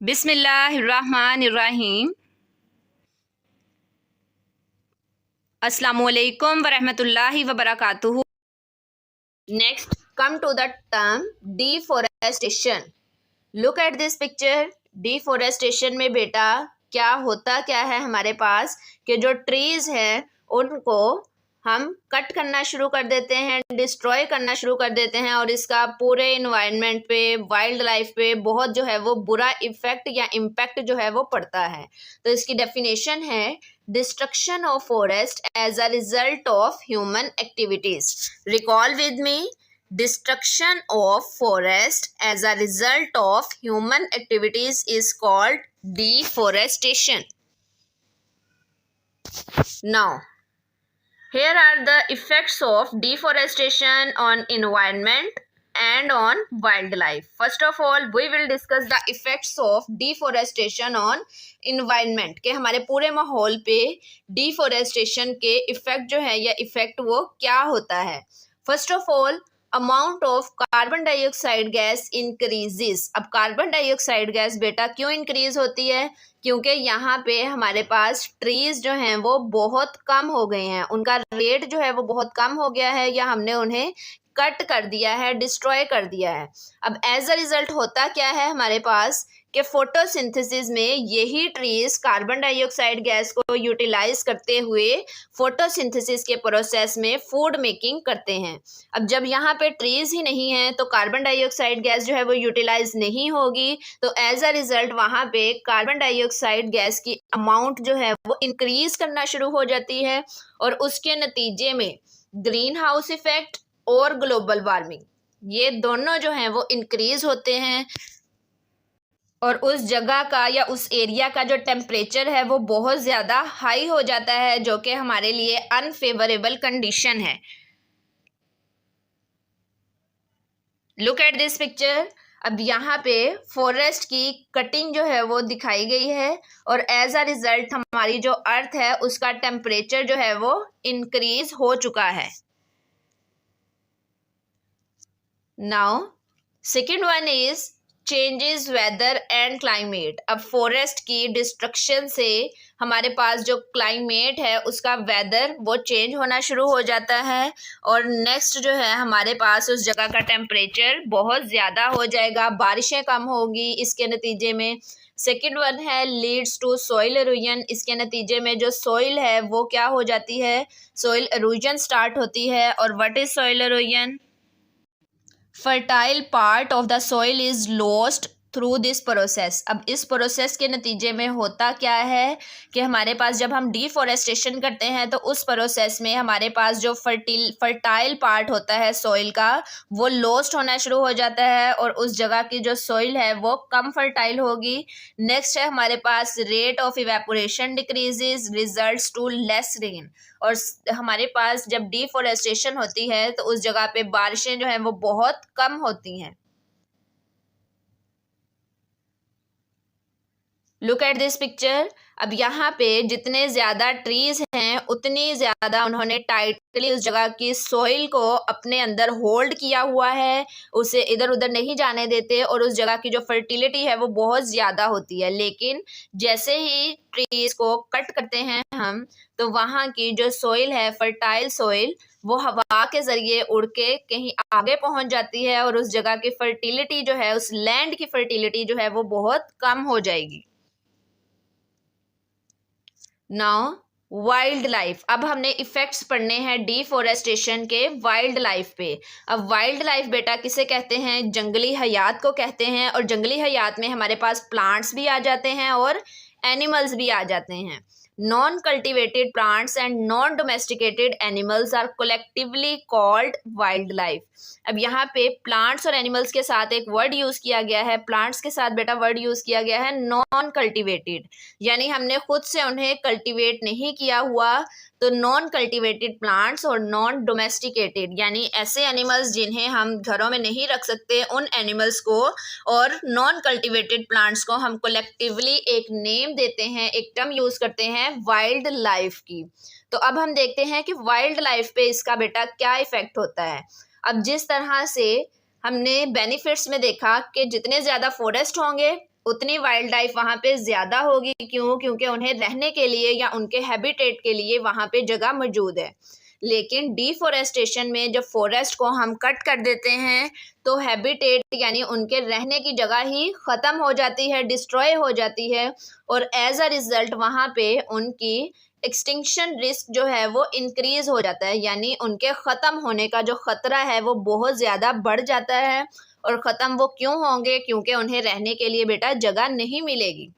बिस्मिल्लाहिर्रहमानिर्रहीम। अस्सलामुअलैकुम वरहमतुल्लाहि वबरकातुहू। Next, come to the term deforestation. Look at this picture. Deforestation में बेटा क्या होता क्या है हमारे पास कि जो ट्रीज हैं उनको हम कट करना शुरू कर देते हैं, डिस्ट्रॉय करना शुरू कर देते हैं और इसका पूरे इन्वायरमेंट पे, वाइल्ड लाइफ पे बहुत जो है वो बुरा इफेक्ट या इम्पैक्ट जो है वो पड़ता है। तो इसकी डेफिनेशन है destruction of forest as a result of human activities. Recall with me, destruction of forest as a result of human activities is called deforestation. Now, here are the effects of deforestation on environment and on wildlife. First of all, we will discuss the effects of deforestation on environment के हमारे पूरे माहौल पे deforestation के effect जो है या effect वो क्या होता है। First of all, amount of carbon dioxide gas increases. अब कार्बन डाइऑक्साइड गैस बेटा क्यों इंक्रीज होती है? क्योंकि यहाँ पे हमारे पास ट्रीज जो हैं वो बहुत कम हो गए हैं, उनका रेट जो है वो बहुत कम हो गया है या हमने उन्हें कट कर दिया है, डिस्ट्रॉय कर दिया है। अब एज अ रिजल्ट होता क्या है हमारे पास कि फोटोसिंथेसिस में यही ट्रीज कार्बन डाइऑक्साइड गैस को यूटिलाइज करते हुए फोटोसिंथेसिस के प्रोसेस में फूड मेकिंग करते हैं। अब जब यहाँ पे ट्रीज ही नहीं है तो कार्बन डाइऑक्साइड गैस जो है वो यूटिलाइज नहीं होगी, तो एज अ रिजल्ट वहाँ पे कार्बन डाइऑक्साइड गैस की अमाउंट जो है वो इंक्रीज करना शुरू हो जाती है और उसके नतीजे में ग्रीन हाउस इफेक्ट और ग्लोबल वार्मिंग ये दोनों जो हैं वो इंक्रीज होते हैं और उस जगह का या उस एरिया का जो टेम्परेचर है वो बहुत ज़्यादा हाई हो जाता है, जो कि हमारे लिए अनफेवरेबल कंडीशन है। Look at this picture. अब यहाँ पे फॉरेस्ट की कटिंग जो है वो दिखाई गई है और एज अ रिजल्ट हमारी जो अर्थ है उसका टेम्परेचर जो है वो इंक्रीज हो चुका है। Now second one is changes weather and climate. अब फॉरेस्ट की डिस्ट्रक्शन से हमारे पास जो क्लाइमेट है उसका वेदर वो चेंज होना शुरू हो जाता है और नेक्स्ट जो है हमारे पास उस जगह का टेम्परेचर बहुत ज़्यादा हो जाएगा, बारिशें कम होगी इसके नतीजे में। सेकेंड वन है लीड्स टू सॉइल एरोजन। इसके नतीजे में जो सॉइल है वो क्या हो जाती है, सॉइल एरोजन स्टार्ट होती है। और what is soil halogen? Fertile part of the soil is lost through this process. अब इस प्रोसेस के नतीजे में होता क्या है कि हमारे पास जब हम डिफॉरेस्टेशन करते हैं तो उस प्रोसेस में हमारे पास जो फर्टाइल पार्ट होता है सॉइल का वो लॉस्ट होना शुरू हो जाता है और उस जगह की जो सॉइल है वो कम फर्टाइल होगी। नेक्स्ट है हमारे पास rate of evaporation decreases results to less rain. और हमारे पास जब डिफॉरेस्टेशन होती है तो उस जगह पे बारिशें जो हैं वो बहुत कम होती हैं। Look at this picture. अब यहाँ पे जितने ज़्यादा ट्रीज हैं उतनी ज़्यादा उन्होंने टाइटली उस जगह की सॉइल को अपने अंदर होल्ड किया हुआ है, उसे इधर उधर नहीं जाने देते और उस जगह की जो फर्टिलिटी है वो बहुत ज़्यादा होती है। लेकिन जैसे ही ट्रीज को कट करते हैं हम तो वहाँ की जो सॉइल है, फर्टाइल सॉइल, वो हवा के ज़रिए उड़ के कहीं आगे पहुँच जाती है और उस जगह की फर्टिलिटी जो है, उस लैंड की फर्टिलिटी जो है वो बहुत कम हो जाएगी। Now wild life. अब हमने इफेक्ट्स पढ़ने हैं डिफॉरेस्टेशन के वाइल्ड लाइफ पे। अब वाइल्ड लाइफ बेटा किसे कहते हैं? जंगली हयात को कहते हैं और जंगली हयात में हमारे पास प्लांट्स भी आ जाते हैं और एनिमल्स भी आ जाते हैं। Non cultivated plants and non domesticated animals are collectively called wildlife. अब यहाँ पे प्लांट्स और एनिमल्स के साथ एक वर्ड यूज किया गया है, प्लांट्स के साथ बेटा वर्ड यूज किया गया है नॉन कल्टिवेटेड, यानी हमने खुद से उन्हें कल्टिवेट नहीं किया हुआ। तो नॉन कल्टिवेटेड प्लांट्स और नॉन डोमेस्टिकेटेड यानी ऐसे एनिमल्स जिन्हें हम घरों में नहीं रख सकते उन एनिमल्स को, और नॉन कल्टिवेटेड प्लांट्स को हम कलेक्टिवली एक नेम देते हैं, एक टर्म यूज करते हैं वाइल्ड लाइफ की। तो अब हम देखते हैं कि वाइल्ड लाइफ पे इसका बेटा क्या इफेक्ट होता है। अब जिस तरह से हमने बेनिफिट्स में देखा कि जितने ज़्यादा फॉरेस्ट होंगे उतनी वाइल्ड लाइफ वहाँ पे ज़्यादा होगी। क्यों? क्योंकि उन्हें रहने के लिए या उनके हैबिटेट के लिए वहाँ पे जगह मौजूद है। लेकिन डिफॉरेस्टेशन में जब फॉरेस्ट को हम कट कर देते हैं तो हैबिटेट यानी उनके रहने की जगह ही ख़त्म हो जाती है, डिस्ट्रॉय हो जाती है, और एज अ रिज़ल्ट वहाँ पे उनकी एक्सटिंक्शन रिस्क जो है वो इंक्रीज हो जाता है, यानी उनके ख़त्म होने का जो ख़तरा है वो बहुत ज़्यादा बढ़ जाता है। और ख़त्म वो क्यों होंगे? क्योंकि उन्हें रहने के लिए बेटा जगह नहीं मिलेगी।